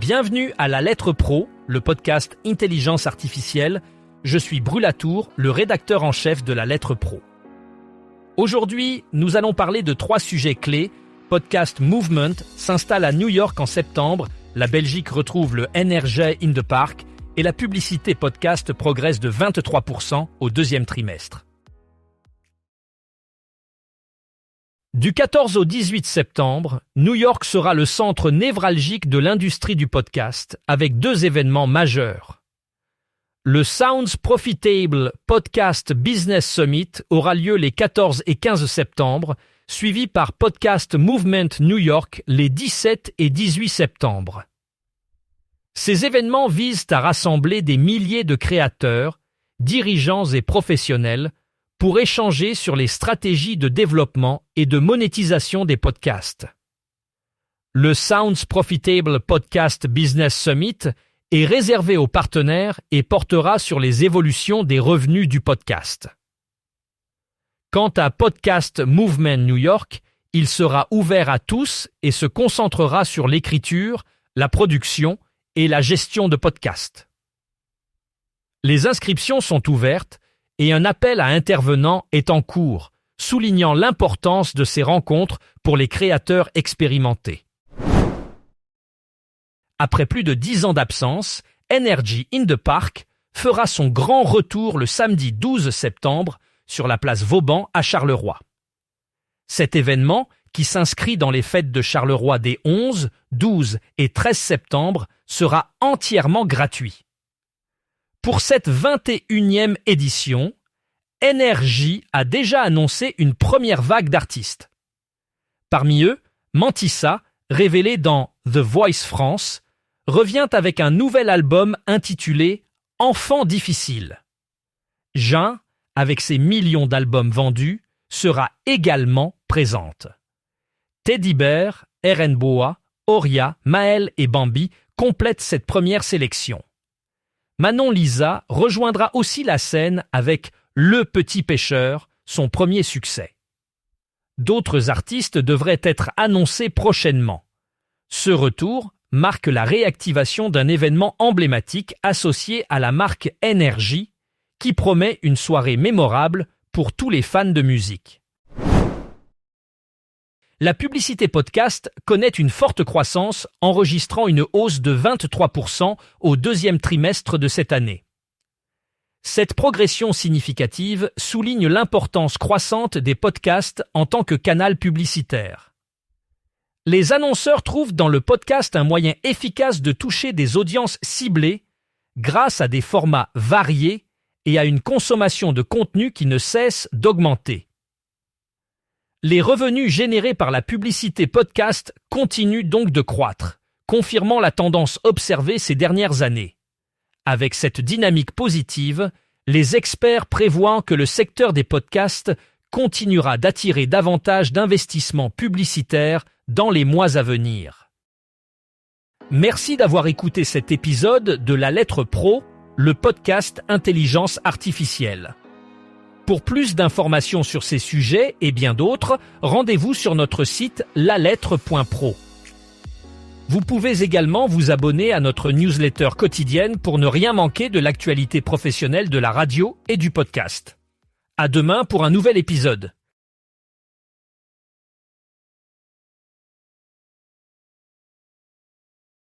Bienvenue à La Lettre Pro, le podcast Intelligence Artificielle. Je suis Brulatour, le rédacteur en chef de La Lettre Pro. Aujourd'hui, nous allons parler de 3 sujets clés. Podcast Movement s'installe à New York en septembre, la Belgique retrouve le Energy in the Park et la publicité podcast progresse de 23% au deuxième trimestre. Du 14 au 18 septembre, New York sera le centre névralgique de l'industrie du podcast avec 2 événements majeurs. Le Sounds Profitable Podcast Business Summit aura lieu les 14 et 15 septembre, suivi par Podcast Movement New York les 17 et 18 septembre. Ces événements visent à rassembler des milliers de créateurs, dirigeants et professionnels pour échanger sur les stratégies de développement et de monétisation des podcasts. Le Sounds Profitable Podcast Business Summit est réservé aux partenaires et portera sur les évolutions des revenus du podcast. Quant à Podcast Movement New York, il sera ouvert à tous et se concentrera sur l'écriture, la production et la gestion de podcasts. Les inscriptions sont ouvertes et un appel à intervenants est en cours, soulignant l'importance de ces rencontres pour les créateurs expérimentés. Après plus de 10 ans d'absence, Energy in the Park fera son grand retour le samedi 12 septembre sur la place Vauban à Charleroi. Cet événement, qui s'inscrit dans les fêtes de Charleroi des 11, 12 et 13 septembre, sera entièrement gratuit. Pour cette 21e édition, Energy a déjà annoncé une première vague d'artistes. Parmi eux, Mantissa, révélé dans The Voice France, revient avec un nouvel album intitulé « Enfant difficile ». Jean, avec ses millions d'albums vendus, sera également présente. Teddy Bear, RN Boa, Oria, Maël et Bambi complètent cette première sélection. Manon Lisa rejoindra aussi la scène avec Le Petit Pêcheur, son premier succès. D'autres artistes devraient être annoncés prochainement. Ce retour marque la réactivation d'un événement emblématique associé à la marque Energy, qui promet une soirée mémorable pour tous les fans de musique. La publicité podcast connaît une forte croissance, enregistrant une hausse de 23% au deuxième trimestre de cette année. Cette progression significative souligne l'importance croissante des podcasts en tant que canal publicitaire. Les annonceurs trouvent dans le podcast un moyen efficace de toucher des audiences ciblées grâce à des formats variés et à une consommation de contenu qui ne cesse d'augmenter. Les revenus générés par la publicité podcast continuent donc de croître, confirmant la tendance observée ces dernières années. Avec cette dynamique positive, les experts prévoient que le secteur des podcasts continuera d'attirer davantage d'investissements publicitaires dans les mois à venir. Merci d'avoir écouté cet épisode de La Lettre Pro, le podcast Intelligence Artificielle. Pour plus d'informations sur ces sujets et bien d'autres, rendez-vous sur notre site lalettre.pro. Vous pouvez également vous abonner à notre newsletter quotidienne pour ne rien manquer de l'actualité professionnelle de la radio et du podcast. À demain pour un nouvel épisode.